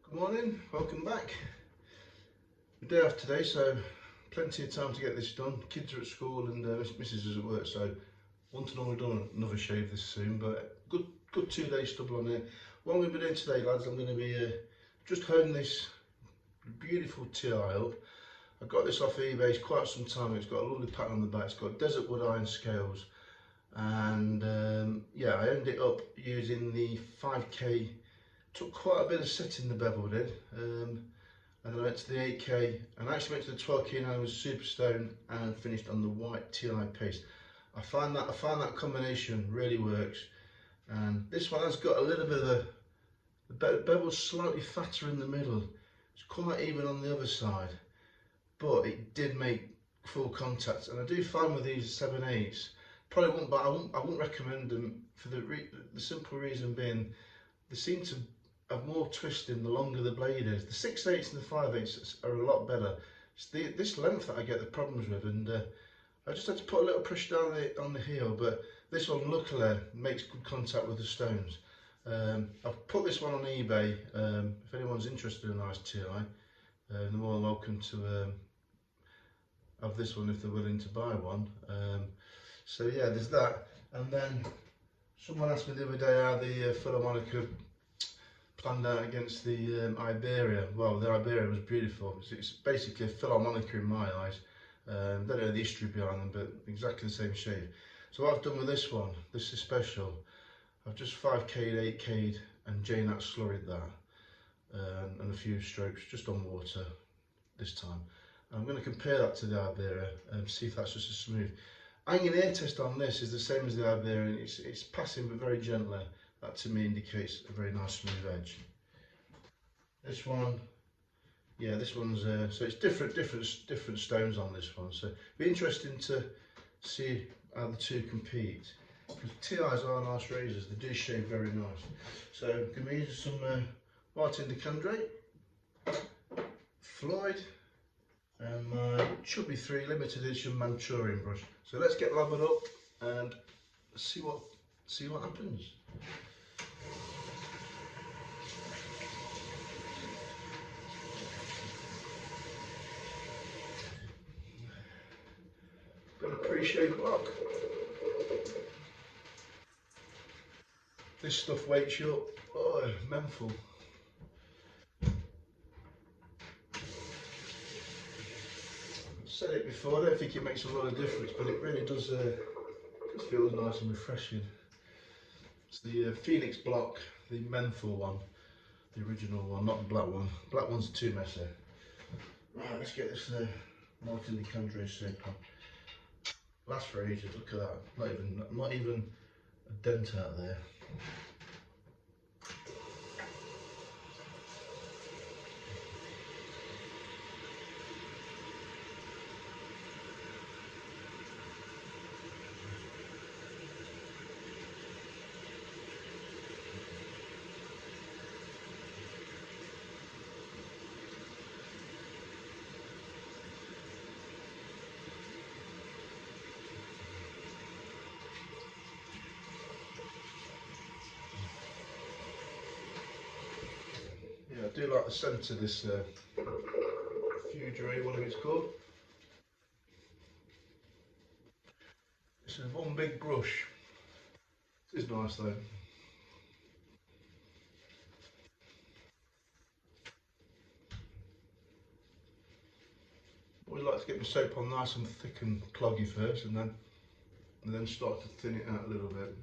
Good morning, welcome back. The day off today, so plenty of time to get this done. Kids are at school and Mrs is at work, so want to normally done another shave this soon, but good 2 days stubble on it. What I'm going to be doing today, lads, I'm going to be just honing this beautiful Thiers up. I got this off eBay, it's quite some time. It's got a lovely pattern on the back. It's got desert wood iron scales, and yeah, I ended it up using the 5K. Took quite a bit of setting the bevel did, and then I went to the 8K, and I actually went to the 12K and I was Superstone and finished on the white TI paste. I find that combination really works, and this one has got a little bit of the bevel's slightly fatter in the middle. It's quite even on the other side, but it did make full contact, and I do find with these 7/8s, probably wouldn't, but I wouldn't recommend them for the simple reason being they seem to have more twisting the longer the blade is. The 6/8s and the 5/8s are a lot better. It's this length that I get the problems with, and I just had to put a little push down on the heel, but this one luckily makes good contact with the stones. I've put this one on eBay. If anyone's interested in a nice TI, they're more than welcome to have this one if they're willing to buy one. So yeah, there's that. And then someone asked me the other day how the filarmonica planned out against the Iberia. Well, the Iberia was beautiful. It's basically a filarmonica in my eyes. Don't know the history behind them, but exactly the same shape. So what I've done with this one, this especial, I've just 5K'd, 8K'd and J-nut slurried that, and a few strokes just on water this time. I'm going to compare that to the Iberia and see if that's just as smooth. Hanging air test on this is the same as the Iberia, and it's passing but very gently. That to me indicates a very nice smooth edge. This one, yeah, this one's so it's different stones on this one. So it'll be interesting to see how the two compete, because TIs are nice razors. They do shave very nice. So I'm going to use some white indicandrate, Floyd, and my Chubby 3 limited edition Manchurian brush. So let's get lathered up and see what happens. Got a pre-shaved block. This stuff wakes you up. Oh, menthol. I've said it before, I don't think it makes a lot of difference, but it really does just feels nice and refreshing. It's the Phoenix block, the menthol one, the original one, not the black one. Black one's too messy. Right, let's get this white indicandrate circle. Lasts for ages, look at that. Not even a dent out there. Yeah, I do like the scent of this Fugery, whatever it's called. It's one big brush. This is nice though. Always like to get my soap on nice and thick and cloggy first, and then start to thin it out a little bit.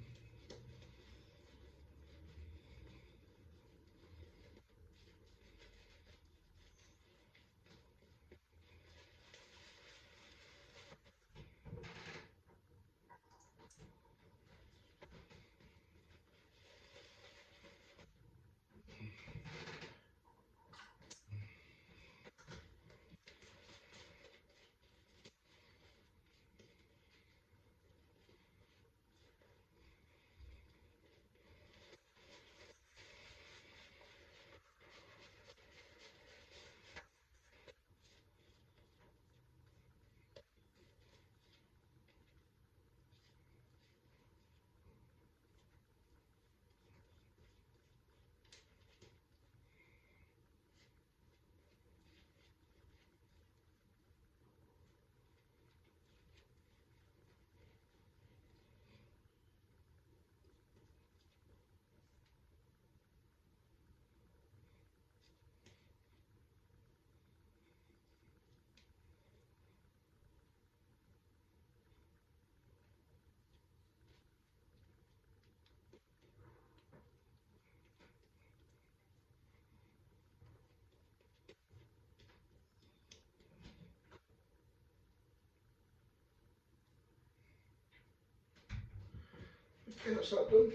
Okay, that's that done.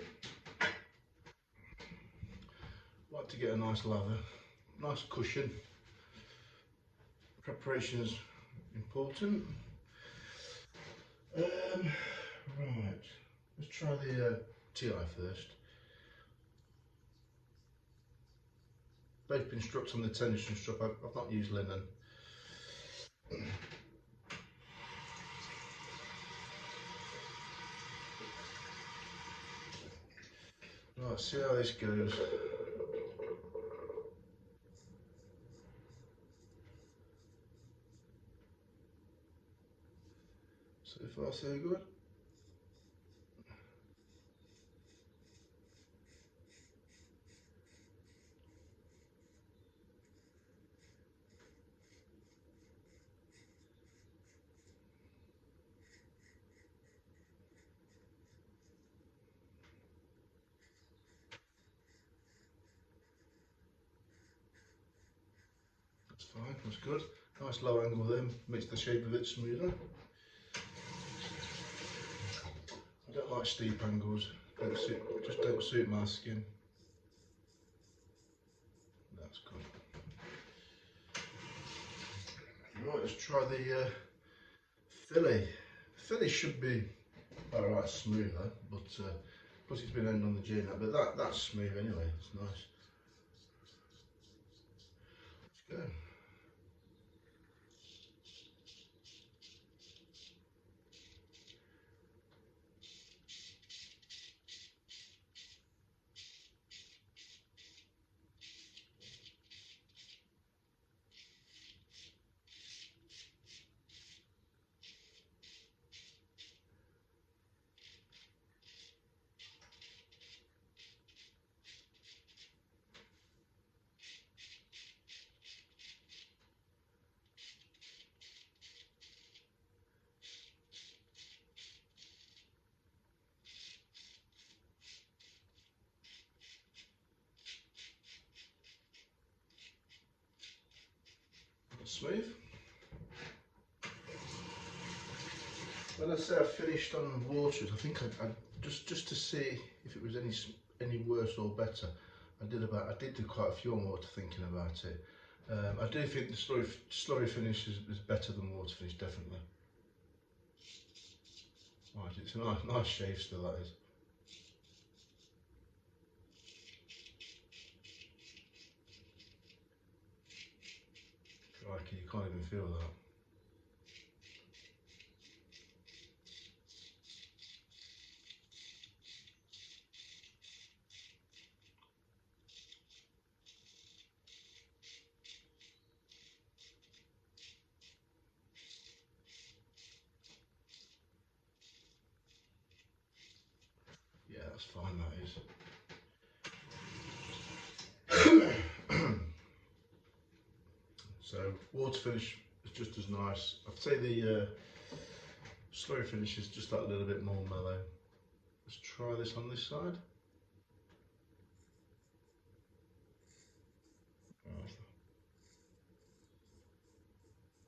Like to get a nice lather, nice cushion. Preparation is important. Right, let's try the TI first. Both been struck on the tension strap. I've not used linen. Right, see how this goes. So far so good. That's fine, that's good. Nice low angle there, makes the shape a bit smoother. I don't like steep angles, just don't suit my skin. That's good. Right, let's try the filly. Filly should be alright smoother, but because it's been ending on the J now, but that's smooth anyway, it's nice. Let's go. Smooth. When I say I finished on waters, I think I just to see if it was any worse or better. I did do quite a few on water thinking about it. I do think the slurry finish is better than water finish, definitely. Right, it's a nice shave still, that is. Crikey, you can't even feel that. Yeah, that's fine, that is. So water finish is just as nice. I'd say the slurry finish is just that little bit more mellow. Let's try this on this side. Right.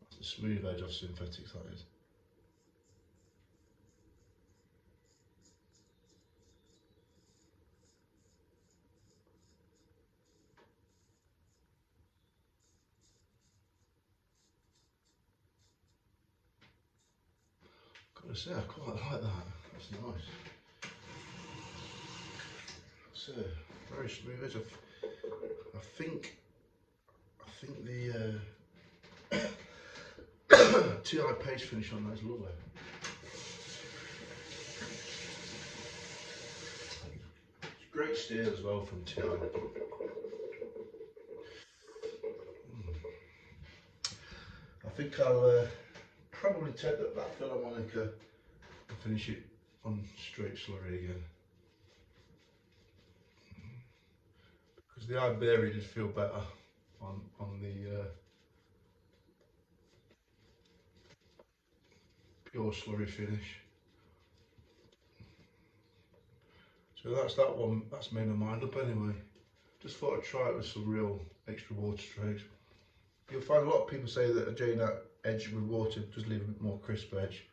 That's the smooth edge of synthetics, that is. Gotta say, I quite like that. That's nice. So very smooth edge. I think the TI paste finish on that is lovely. It's great steel as well from TI. I think I'll probably take that filarmonica and finish it on straight slurry again. Because the Iberia did feel better on the pure slurry finish. So that's that one, that's made my mind up anyway. Just thought I'd try it with some real extra water strokes. You'll find a lot of people say that a J-nut edge with water does leave a bit more crisp edge.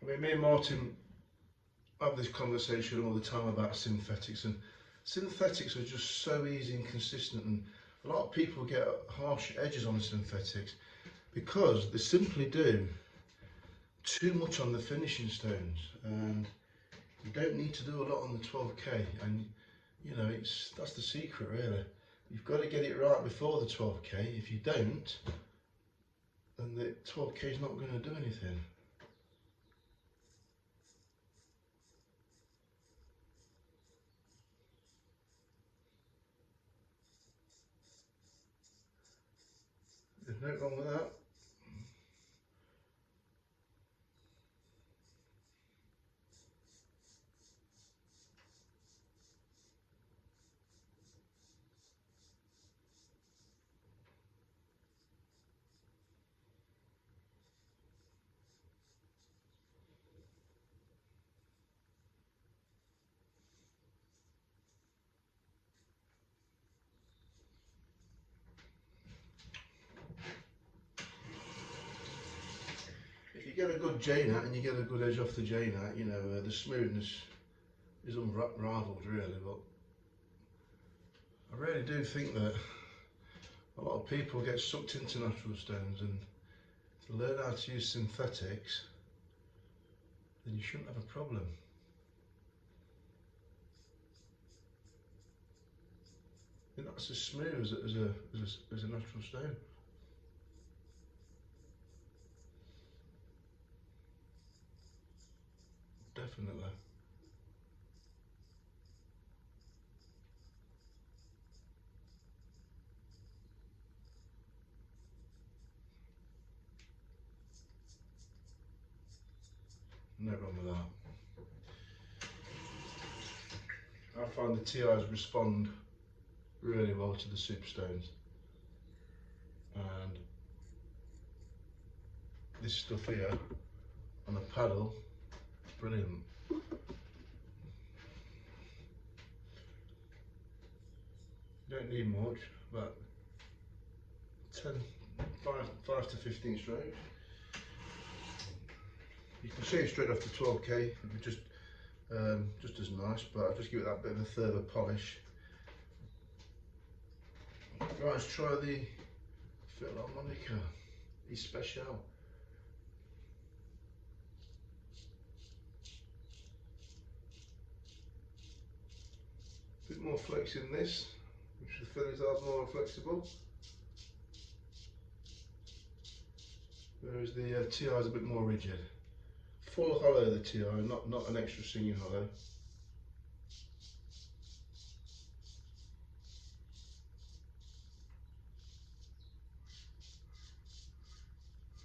I mean, me and Martin have this conversation all the time about synthetics, and synthetics are just so easy and consistent, and a lot of people get harsh edges on synthetics because they simply do too much on the finishing stones, and you don't need to do a lot on the 12k. And you know, that's the secret really. You've got to get it right before the 12k. If you don't, then the 12k is not going to do anything. There's no wrong with that. If you get a good J-nut and you get a good edge off the J-nut, you know, the smoothness is unrivaled really. But I really do think that a lot of people get sucked into natural stones, and to learn how to use synthetics, then you shouldn't have a problem. You're not as smooth as a natural stone. Definitely. No wrong with that. I find the Thiers respond really well to the superstones, and this stuff here on a paddle, brilliant. You don't need much, but 5 to 15 strokes. You can see straight off the 12k, it would just as nice, but I'll just give it that bit of a further polish. Right, let's try the filarmonica, especial. A bit more flex in this, which the fillers are more flexible. Whereas the TI is a bit more rigid. Full hollow the TI, not an extra singing hollow.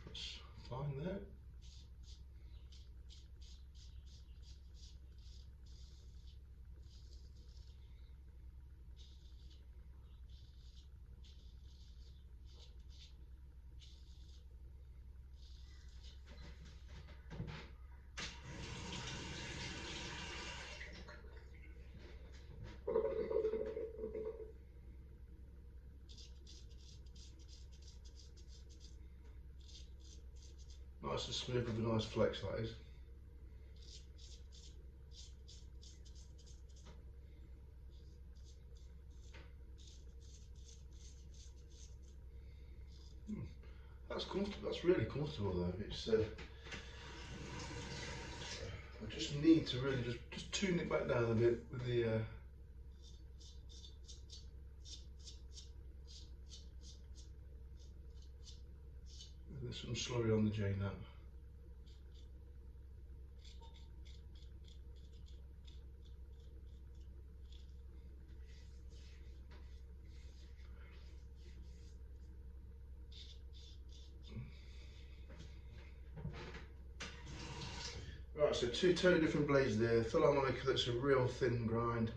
That's fine there. Nice and smooth with a nice flex, that is. That's comfortable. That's really comfortable though. It's. I just need to really just tune it back down a bit with the. There's some slurry on the J-nut. Right, so two totally different blades there. Filarmonica, that's a real thin grind.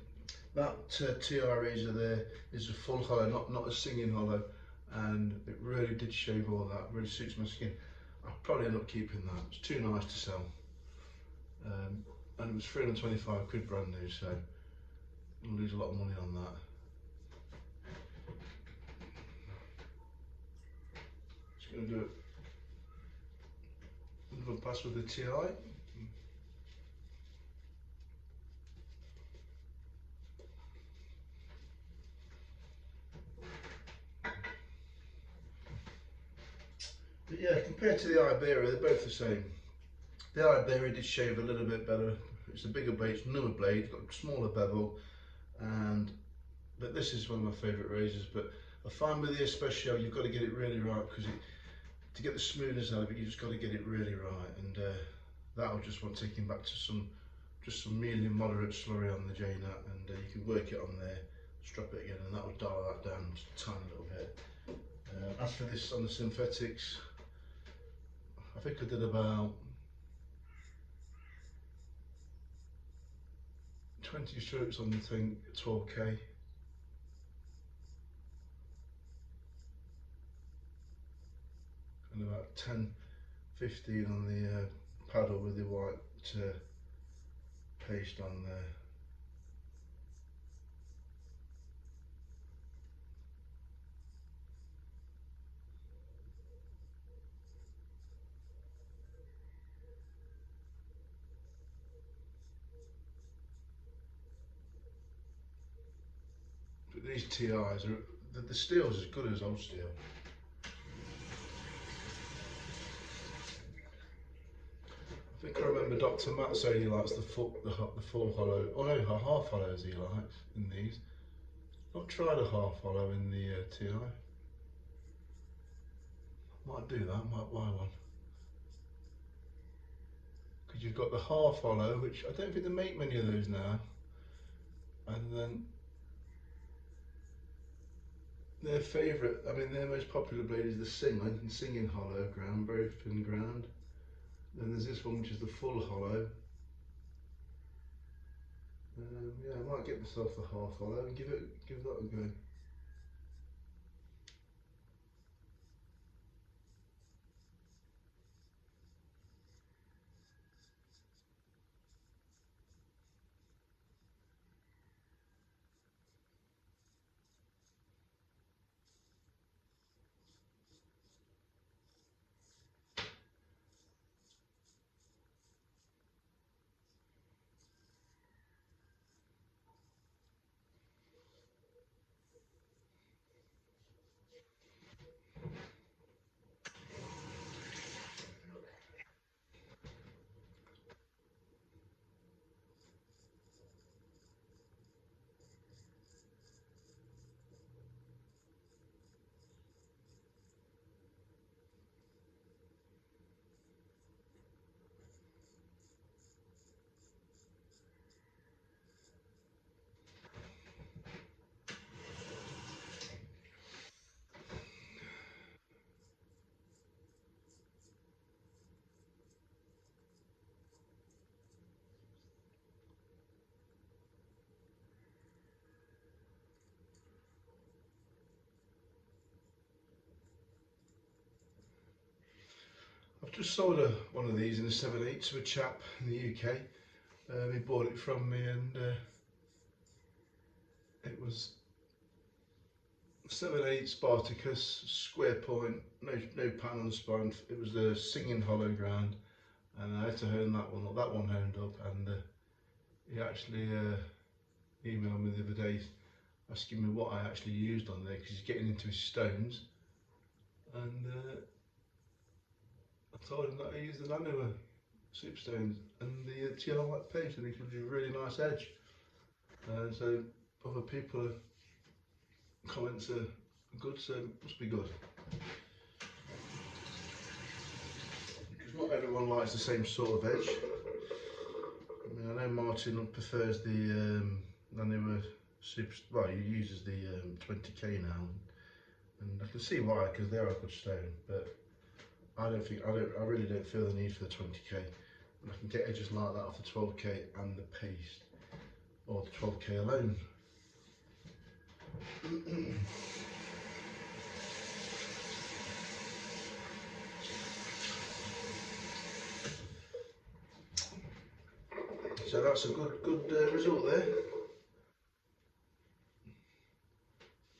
That Thiers there is a full hollow, not a singing hollow, and it really did shave all that. Really suits my skin. I'll probably end up keeping that. It's too nice to sell, and it was 325 quid brand new, so I'll lose a lot of money on that. Just going to do another pass with the TI. yeah, compared to the Iberia, they're both the same. The Iberia did shave a little bit better. It's a bigger blade, it's another blade, got a smaller bevel, but this is one of my favourite razors. But I find with the especial, you've got to get it really right, because to get the smoothness out of it, you just got to get it really right, and that'll just want taking back to some medium moderate slurry on the J-nut, and you can work it on there, strap it again, and that will dial that down just a tiny little bit. As for this on the synthetics, I think I did about 20 strokes on the thing at 12k, and about 10-15 on the paddle with the white paste on there. But these TIs are, the steel's as good as old steel. I think I remember Dr. Matt saying he likes the full hollow, oh no, half hollows he likes in these. I've tried a half hollow in the TI. Might do that, might buy one. Because you've got the half hollow, which I don't think they make many of those now. And then their favourite, I mean their most popular blade is the singing hollow ground, very thin ground. Then there's this one which is the full hollow. Yeah, I might get myself the half hollow and give that a go. I've just sold one of these in a 7/8 to a chap in the UK. He bought it from me, and it was 7/8 Spartacus, square point, no pan on the spine. It was the singing hollow ground, and I had to hone that one up. That one honed up, and he actually emailed me the other day asking me what I actually used on there, because he's getting into his stones, and I told him that I used the Naniwas superstones and the TI white paste, and it gives you a really nice edge. And so other people comments are good, so it must be good. Because not everyone likes the same sort of edge. I mean, I know Martin prefers the Naniwas super, well, he uses the 20k now, and I can see why, because they are a good stone, but I really don't feel the need for the 20k. And I can get edges like that off the 12k and the paste, or the 12k alone. So that's a good result there.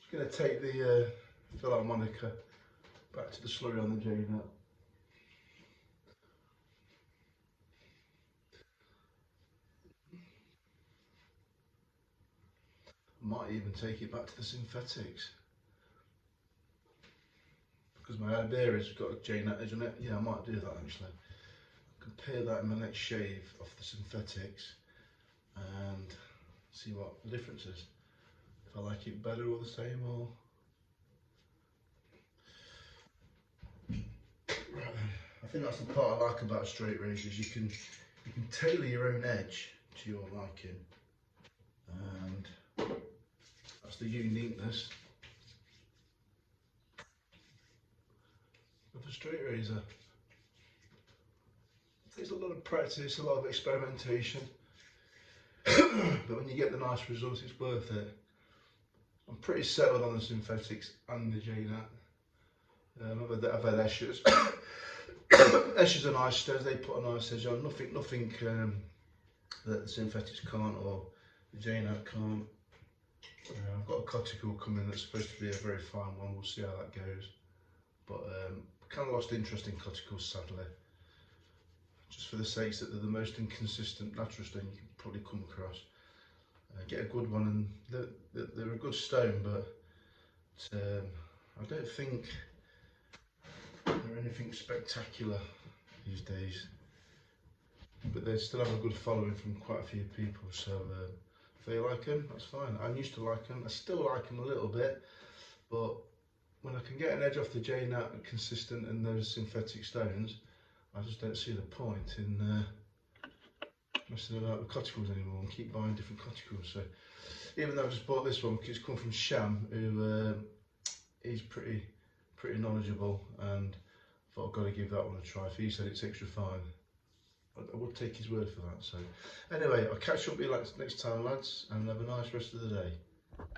Just going to take the filarmonica back to the slurry on the J-nut. Might even take it back to the synthetics, because my Iberia's got a J-nut edge on it. Yeah, I might do that actually. Compare that in my next shave off the synthetics and see what the difference is. If I like it better or the same, or right then. I think that's the part I like about straight razors. You can tailor your own edge to your liking, and that's the uniqueness of a straight razor. It takes a lot of practice, a lot of experimentation, but when you get the nice results, it's worth it. I'm pretty settled on the synthetics and the J-nut. I've had issards. Issards are nice stones, they put a nice edge on. Nothing that the synthetics can't or the J-nut can't. I've got a cuticle coming that's supposed to be a very fine one. We'll see how that goes. But kind of lost interest in cuticles, sadly. Just for the sakes that they're the most inconsistent natural stone you can probably come across. Get a good one, and they're a good stone, but I don't think they're anything spectacular these days. But they still have a good following from quite a few people, so if they like them, that's fine. I used to like them, I still like them a little bit, but when I can get an edge off the J-nut consistent in those synthetic stones, I just don't see the point in messing about with cuticles anymore and keep buying different cuticles. So even though I just bought this one, because it's come from Sham, who he's pretty knowledgeable, and I thought I've got to give that one a try. If he said it's extra fine, I would take his word for that. So anyway, I'll catch up with you next time, lads, and have a nice rest of the day.